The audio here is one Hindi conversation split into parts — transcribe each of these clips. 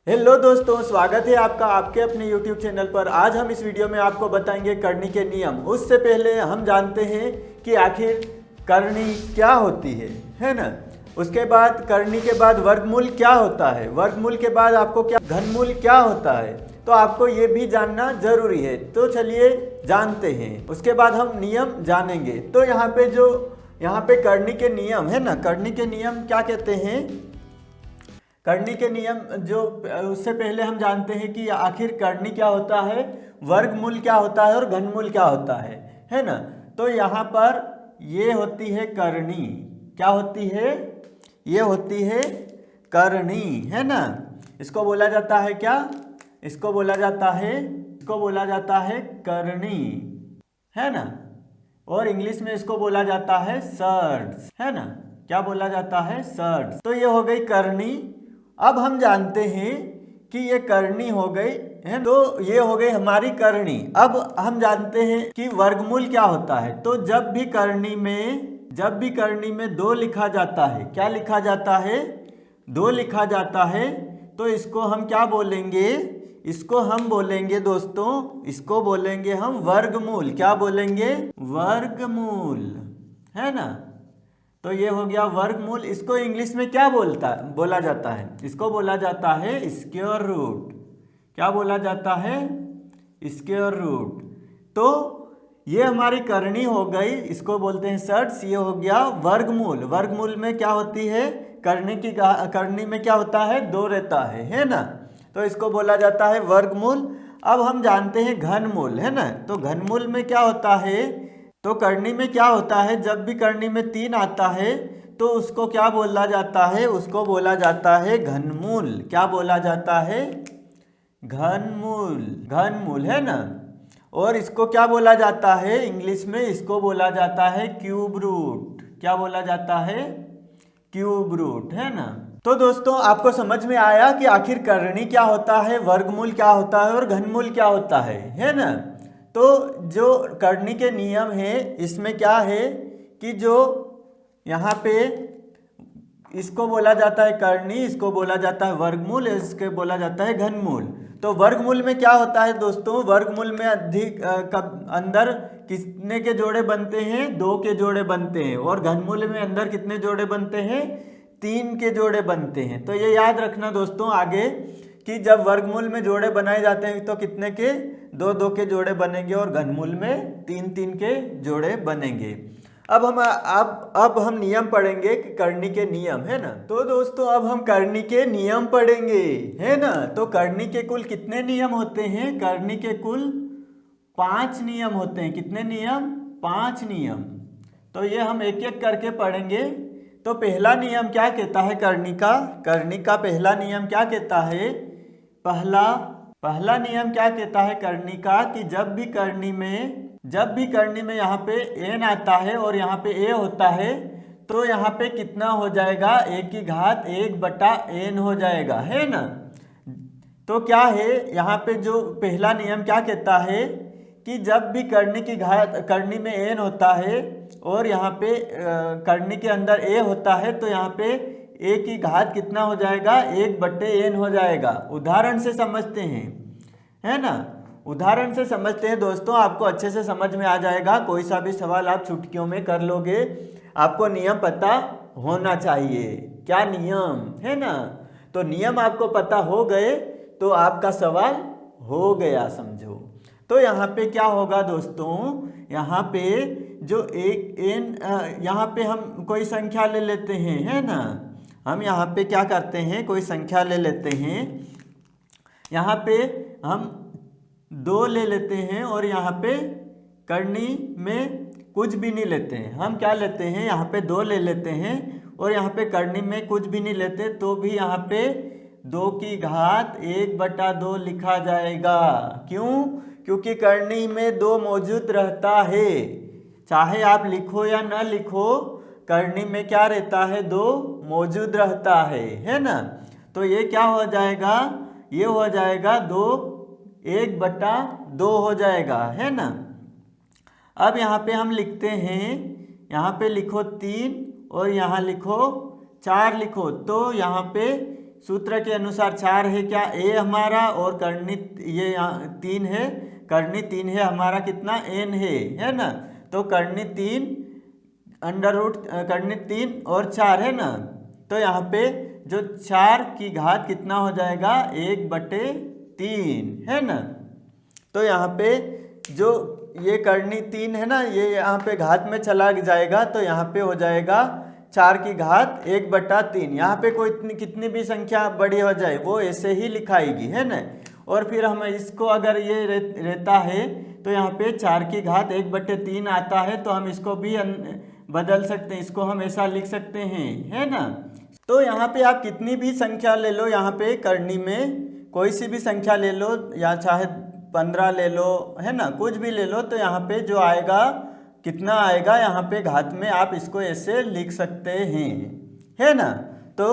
हेलो दोस्तों, स्वागत है आपका आपके अपने YouTube चैनल पर। आज हम इस वीडियो में आपको बताएंगे करनी के नियम। उससे पहले हम जानते हैं कि आखिर करनी क्या होती है ना। उसके बाद करनी के बाद वर्गमूल क्या होता है, वर्गमूल के बाद आपको क्या घनमूल क्या होता है, तो आपको ये भी जानना जरूरी है। तो चलिए जानते हैं, उसके बाद हम नियम जानेंगे। तो यहाँ पे करनी के नियम है ना, करनी के नियम क्या कहते हैं, करनी के नियम जो उससे पहले हम जानते हैं कि आखिर करनी क्या होता है, वर्गमूल क्या होता है और घनमूल क्या होता है ना। तो यहाँ पर ये होती है करनी, क्या होती है, ये होती है करनी है ना। इसको बोला जाता है क्या, इसको बोला जाता है, इसको बोला जाता है करनी है ना। और इंग्लिश में इसको बोला जाता है सर्ड्स है ना। क्या बोला जाता है, सर्ड्स। तो ये हो गई करनी। अब हम जानते हैं कि ये करनी हो गई है, तो ये हो गई हमारी करनी। अब हम जानते हैं कि वर्गमूल क्या होता है। तो जब भी करनी में दो लिखा जाता है, क्या लिखा जाता है, दो लिखा जाता है, तो इसको हम क्या बोलेंगे, इसको हम बोलेंगे दोस्तों, इसको बोलेंगे हम वर्गमूल। क्या बोलेंगे, वर्गमूल है ना। तो ये हो गया वर्गमूल। इसको इंग्लिश में क्या बोला जाता है, इसको बोला जाता है स्क्वायर रूट। क्या बोला जाता है, स्क्वायर रूट। तो ये हमारी करनी हो गई, इसको बोलते हैं सर्ड्स। ये हो गया वर्गमूल। वर्गमूल में क्या होती है, करनी में क्या होता है, दो रहता है ना। तो इसको बोला जाता है वर्गमूल। अब हम जानते हैं घनमूल है ना। तो घनमूल में क्या होता है, तो करनी में क्या होता है, जब भी करनी में 3 आता है तो उसको क्या बोला जाता है, उसको बोला जाता है घनमूल। क्या बोला जाता है, घनमूल, घनमूल है ना। और इसको क्या बोला जाता है, इंग्लिश में इसको बोला जाता है क्यूब रूट। क्या बोला जाता है, क्यूब रूट है ना। तो दोस्तों आपको समझ में आया कि आखिर करनी क्या होता है, वर्गमूल क्या होता है और घनमूल क्या होता है ना। तो जो करनी के नियम है, इसमें क्या है कि जो यहाँ पे इसको बोला जाता है करनी, इसको बोला जाता है वर्गमूल, इसके बोला जाता है घनमूल। तो वर्गमूल में क्या होता है दोस्तों, वर्गमूल में अंदर कितने के जोड़े बनते हैं, 2 के जोड़े बनते हैं। और घनमूल में अंदर कितने जोड़े बनते हैं, 3 के जोड़े बनते हैं। तो ये याद रखना दोस्तों आगे कि जब वर्गमूल में जोड़े बनाए जाते हैं तो कितने के, 2-2 के जोड़े बनेंगे और घनमूल में 3-3 के जोड़े बनेंगे। अब हम नियम पढ़ेंगे कि करनी के नियम है ना। तो दोस्तों अब हम करनी के नियम पढ़ेंगे है ना। तो करनी के कुल कितने नियम होते हैं, करनी के कुल 5 नियम होते हैं। कितने नियम, 5 नियम। तो ये हम एक एक करके पढ़ेंगे। तो पहला नियम क्या कहता है करनी का पहला नियम क्या कहता है, पहला नियम क्या कहता है करनी का, कि जब भी करनी में यहाँ पे एन आता है और यहाँ पे ए होता है, तो यहाँ पे कितना हो जाएगा, ए की घात 1/n हो जाएगा है ना। तो क्या है यहाँ पे जो पहला नियम क्या कहता है कि जब भी करनी में एन होता है और यहाँ पे करनी के अंदर ए होता है, तो यहाँ पे ए की घात कितना हो जाएगा, 1/n हो जाएगा। उदाहरण से समझते हैं है ना, उदाहरण से समझते हैं दोस्तों, आपको अच्छे से समझ में आ जाएगा। कोई सा भी सवाल आप चुटकियों में कर लोगे। आपको नियम पता होना चाहिए, क्या नियम है ना। तो नियम आपको पता हो गए तो आपका सवाल हो गया समझो। तो यहाँ पे क्या होगा दोस्तों, यहाँ पे जो यहाँ पे हम कोई संख्या ले लेते हैं है ना। हम यहाँ पे क्या करते हैं, कोई संख्या ले लेते हैं। यहाँ पे हम 2 ले लेते हैं और यहाँ पे करनी में कुछ भी नहीं लेते हैं। हम क्या लेते हैं, यहाँ पे 2 ले लेते हैं और यहाँ पे करनी में कुछ भी नहीं लेते, तो भी यहाँ पे 2 की घात 1/2 लिखा जाएगा। क्यों, क्योंकि करनी में 2 मौजूद रहता है। चाहे आप लिखो या ना लिखो, करनी में क्या रहता है, 2 मौजूद रहता है ना। तो ये क्या हो जाएगा, ये हो जाएगा 1/2 हो जाएगा है ना। अब यहाँ पे हम लिखते हैं, यहाँ पे लिखो 3 और यहाँ लिखो 4 लिखो। तो यहाँ पे सूत्र के अनुसार 4 है क्या ए हमारा, और कर्णी ये 3 है, कर्णी 3 है हमारा, कितना n है ना। तो कर्णी 3 अंडर रूट कर्णी 3 और 4 है ना। तो यहाँ पे जो 4 की घात कितना हो जाएगा 1/3 है ना। तो यहाँ पे जो ये कर्णी 3 है ना, ये यहाँ पे घात में चला जाएगा, तो यहाँ पे हो जाएगा 4 की घात 1/3। यहाँ पे कोई कितनी भी संख्या बड़ी हो जाए वो ऐसे ही लिखाएगी है ना। और फिर हम इसको अगर ये रहता है तो यहाँ पे 4 की घात 1/3 आता है, तो हम इसको भी बदल सकते हैं, इसको हम ऐसा लिख सकते हैं है ना। तो यहाँ पे आप कितनी भी संख्या ले लो, यहाँ पे कर्णी में कोई सी भी संख्या ले लो, या चाहे 15 ले लो है ना, कुछ भी ले लो, तो यहाँ पे जो आएगा कितना आएगा, यहाँ पे घात में आप इसको ऐसे लिख सकते हैं है ना। तो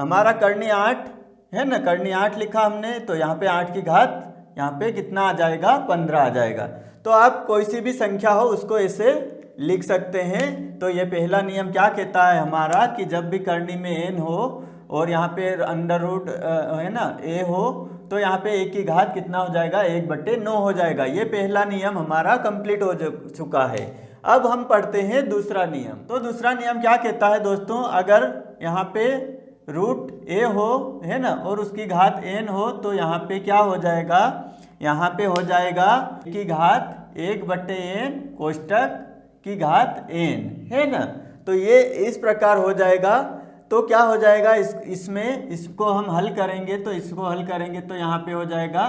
हमारा कर्णी 8 है ना, कर्णी 8 लिखा हमने, तो यहाँ पे 8 की घात यहाँ पे कितना आ जाएगा 15 आ जाएगा। तो आप कोई सी भी संख्या हो उसको ऐसे लिख सकते हैं। तो ये पहला नियम क्या कहता है हमारा कि जब भी कर्णी में n हो और यहाँ पे अंडर रूट है ना a हो, तो यहाँ पे a की घात कितना हो जाएगा 1/9 हो जाएगा। ये पहला नियम हमारा कंप्लीट हो चुका है। अब हम पढ़ते हैं दूसरा नियम। तो दूसरा नियम क्या कहता है दोस्तों, अगर यहाँ पे रूट a हो है ना और उसकी घात n हो, तो यहाँ पे क्या हो जाएगा, यहाँ पे हो जाएगा की घात 1/n कोष्टक की घात n है ना। तो ये इस प्रकार हो जाएगा। तो क्या हो जाएगा इसमें इसको हम हल करेंगे, तो इसको हल करेंगे तो यहाँ पे हो जाएगा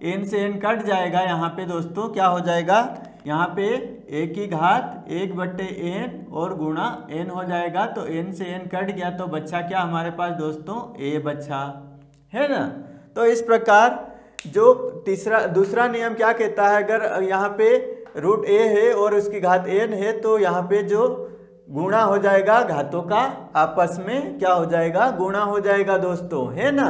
n से n कट जाएगा। यहाँ पे दोस्तों क्या हो जाएगा, यहाँ पे a की घात 1/n और गुणा n हो जाएगा। तो n से n कट गया तो बच्चा क्या हमारे पास दोस्तों a बच्चा है ना। तो इस प्रकार जो दूसरा नियम क्या कहता है, अगर यहाँ पे रूट a है और उसकी घात n है, तो यहाँ पे जो गुणा हो जाएगा घातों का आपस में क्या हो जाएगा, गुणा हो जाएगा दोस्तों है ना।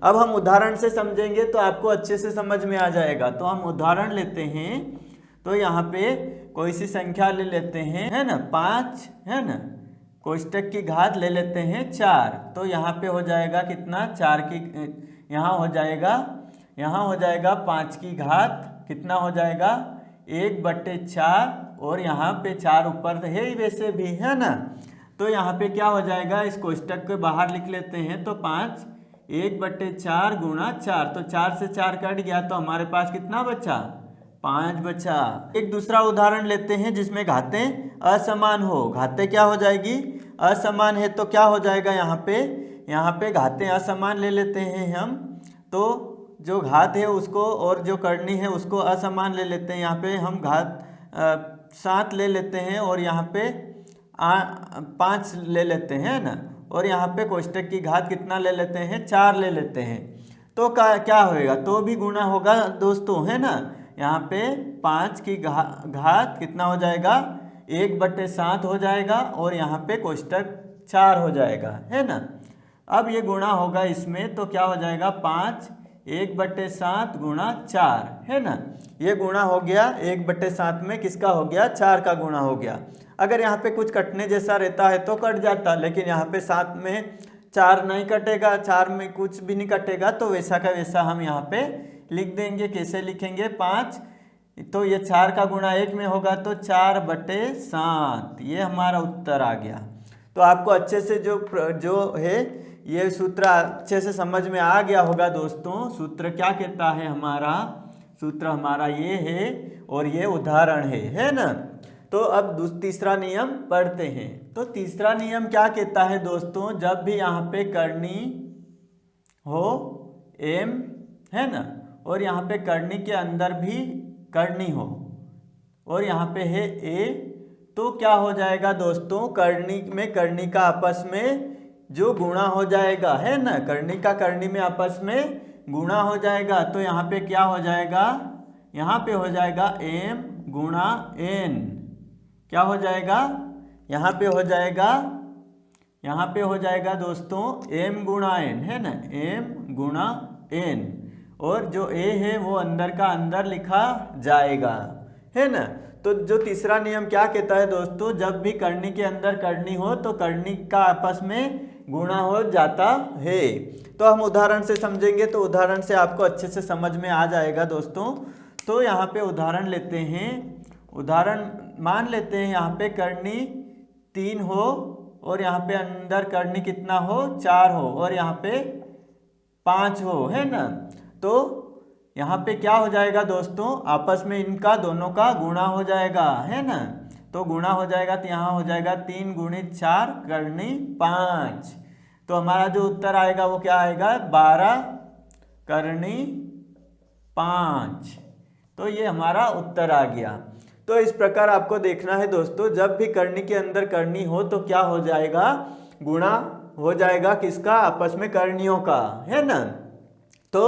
अब हम उदाहरण से समझेंगे तो आपको अच्छे से समझ में आ जाएगा। तो हम उदाहरण लेते हैं। तो यहाँ पे कोई सी संख्या ले लेते हैं है ना, 5 है ना, कोष्टक की घात ले लेते हैं 4। तो यहाँ पे हो जाएगा कितना 4 की, यहाँ हो जाएगा 5 की घात कितना हो जाएगा 1/4, और यहाँ पे 4 ऊपर है ही वैसे भी है ना। तो यहाँ पे क्या हो जाएगा, इस कोष्टक को बाहर लिख लेते हैं। तो 5 1/4 गुणा 4, तो 4 से 4 कट गया, तो हमारे पास कितना बचा 5 बचा। एक दूसरा उदाहरण लेते हैं जिसमें घातें असमान हो। घातें क्या हो जाएगी, असमान है, तो क्या हो जाएगा यहाँ पे घातें असमान ले लेते हैं हम। तो जो घात है उसको और जो कर्णी है उसको असमान ले लेते हैं। यहाँ पे हम घात 7 ले लेते हैं और यहाँ पे 5 ले लेते हैं ना, और यहाँ पे कोष्टक की घात कितना ले लेते हैं 4 ले लेते हैं। तो क्या होएगा, तो भी गुणा होगा दोस्तों है ना। यहाँ पे 5 की घात कितना हो जाएगा 1/7 हो जाएगा, और यहाँ पे कोष्टक 4 हो जाएगा है ना। अब ये गुणा होगा इसमें, तो क्या हो जाएगा 5 1/7 गुणा 4 है ना। ये गुणा हो गया 1/7 में किसका हो गया 4 का गुणा हो गया। अगर यहाँ पे कुछ कटने जैसा रहता है तो कट जाता, लेकिन यहाँ पे 7 में 4 नहीं कटेगा, 4 में कुछ भी नहीं कटेगा, तो वैसा का वैसा हम यहाँ पे लिख देंगे। कैसे लिखेंगे 5, तो ये 4 का गुणा 1 में होगा, तो 4/7 ये हमारा उत्तर आ गया। तो आपको अच्छे से जो है ये सूत्र अच्छे से समझ में आ गया होगा दोस्तों। सूत्र क्या कहता है हमारा, सूत्र हमारा ये है और ये उदाहरण है ना। तो अब तीसरा नियम पढ़ते हैं। तो तीसरा नियम क्या कहता है दोस्तों, जब भी यहाँ पे कर्णी हो m है ना, और यहाँ पे कर्णी के अंदर भी कर्णी हो और यहाँ पे है a, तो क्या हो जाएगा दोस्तों, कर्णी में कर्णी का आपस में जो गुणा हो जाएगा है ना, कर्णी का कर्णी में आपस में गुणा हो जाएगा। तो यहाँ पे क्या हो जाएगा, यहाँ पे हो जाएगा m गुणा n। क्या हो जाएगा, यहाँ पे हो जाएगा दोस्तों m गुणा n है ना, m गुणा n, और जो a है वो अंदर का अंदर लिखा जाएगा है ना। तो जो तीसरा नियम क्या कहता है दोस्तों, जब भी कर्णी के अंदर कर्णी हो तो कर्णी का आपस में गुणा हो जाता है। तो हम उदाहरण से समझेंगे तो उदाहरण से आपको अच्छे से समझ में आ जाएगा दोस्तों। तो यहाँ पे उदाहरण लेते हैं। उदाहरण मान लेते हैं यहाँ पे करनी 3 हो और यहाँ पे अंदर करनी कितना हो 4 हो और यहाँ पे 5 हो, है ना। तो यहाँ पे क्या हो जाएगा दोस्तों, आपस में इनका दोनों का गुणा हो जाएगा, है ना। तो गुणा हो जाएगा तो यहाँ हो जाएगा 3 गुणित 4 करनी 5। तो हमारा जो उत्तर आएगा वो क्या आएगा 12 करनी 5। तो ये हमारा उत्तर आ गया। तो इस प्रकार आपको देखना है दोस्तों, जब भी करनी के अंदर करनी हो तो क्या हो जाएगा, गुणा हो जाएगा किसका, आपस में करणियों का, है ना। तो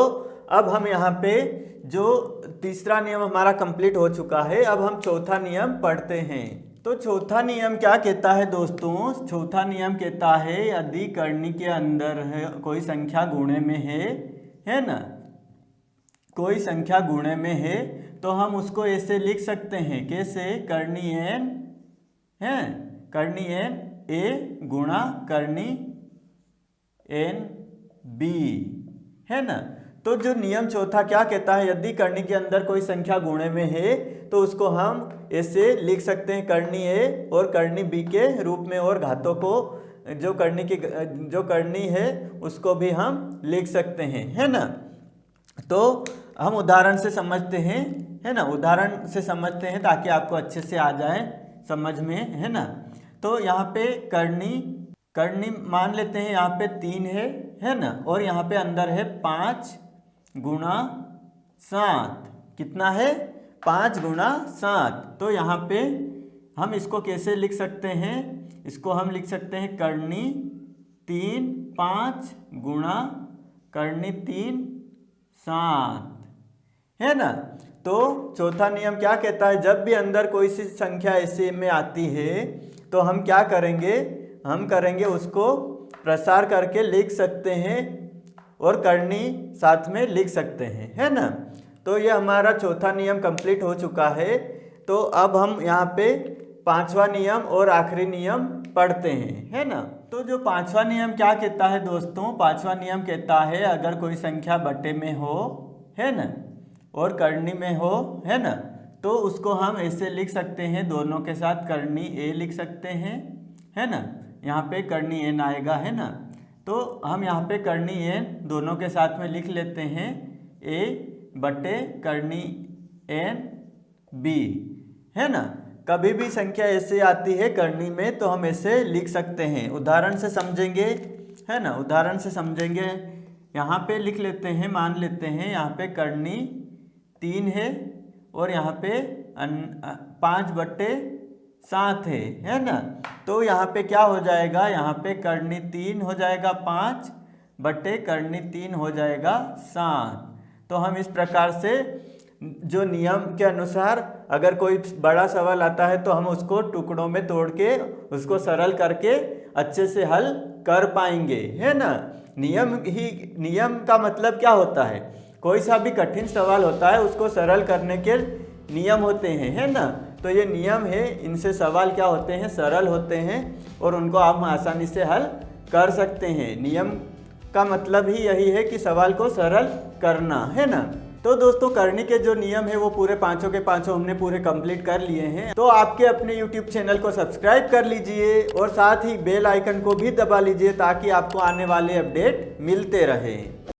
अब हम यहाँ पे जो तीसरा नियम हमारा कंप्लीट हो चुका है, अब हम चौथा नियम पढ़ते हैं। तो चौथा नियम क्या कहता है दोस्तों, चौथा नियम कहता है यदि करनी के अंदर है कोई संख्या गुणे में है ना, कोई संख्या गुणे में है तो हम उसको ऐसे लिख सकते हैं, कैसे, करनी n है, करनी n a गुणा करनी n b, है ना। तो जो नियम चौथा क्या कहता है, यदि करनी के अंदर कोई संख्या गुणे में है तो उसको हम ऐसे लिख सकते हैं, करनी a और करनी b के रूप में, और घातों को जो करनी है उसको भी हम लिख सकते हैं, है ना। तो हम उदाहरण से समझते हैं, है ना, उदाहरण से समझते हैं ताकि आपको अच्छे से आ जाए समझ में, है ना। तो यहाँ पे करनी मान लेते हैं यहाँ पे 3 है ना, और यहाँ पे अंदर है 5 गुणा 7, कितना है 5 गुणा 7। तो यहाँ पे हम इसको कैसे लिख सकते हैं, इसको हम लिख सकते हैं करनी 3 5 गुणा करनी 3 7, है ना। तो चौथा नियम क्या कहता है, जब भी अंदर कोई सी संख्या ऐसे में आती है तो हम क्या करेंगे, हम करेंगे उसको प्रसार करके लिख सकते हैं और करनी साथ में लिख सकते हैं, है ना। तो ये हमारा चौथा नियम कंप्लीट हो चुका है। तो अब हम यहाँ पे पांचवा नियम और आखिरी नियम पढ़ते हैं, है ना। तो जो पांचवा नियम क्या कहता है दोस्तों, पांचवा नियम कहता है अगर कोई संख्या बटे में हो, है ना, और करनी में हो, है ना, तो उसको हम ऐसे लिख सकते हैं, दोनों के साथ करनी a लिख सकते हैं, है ना, यहाँ पे करनी n आएगा, है ना। तो हम यहाँ पे करनी n दोनों के साथ में लिख लेते हैं, a बटे करनी n b, है ना। कभी भी संख्या ऐसे आती है करनी में तो हम ऐसे लिख सकते हैं। उदाहरण से समझेंगे, है ना, उदाहरण से समझेंगे। यहाँ पे लिख लेते हैं, मान लेते हैं यहाँ पे करनी 3 है और यहाँ पे 5 बटे 7 है ना। तो यहाँ पे क्या हो जाएगा, यहाँ पे करनी 3 हो जाएगा 5 बटे करनी 3 हो जाएगा 7। तो हम इस प्रकार से जो नियम के अनुसार अगर कोई बड़ा सवाल आता है तो हम उसको टुकड़ों में तोड़ के उसको सरल करके अच्छे से हल कर पाएंगे, है ना। नियम का मतलब क्या होता है, कोई सा भी कठिन सवाल होता है उसको सरल करने के नियम होते हैं, है ना। तो ये नियम है, इनसे सवाल क्या होते हैं, सरल होते हैं और उनको आप आसानी से हल कर सकते हैं। नियम का मतलब ही यही है कि सवाल को सरल करना, है ना। तो दोस्तों करनी के जो नियम है वो पूरे पांचों के पांचों हमने पूरे कंप्लीट कर लिए हैं। तो आपके अपने YouTube चैनल को सब्सक्राइब कर लीजिए और साथ ही बेल आइकन को भी दबा लीजिए ताकि आपको आने वाले अपडेट मिलते रहे।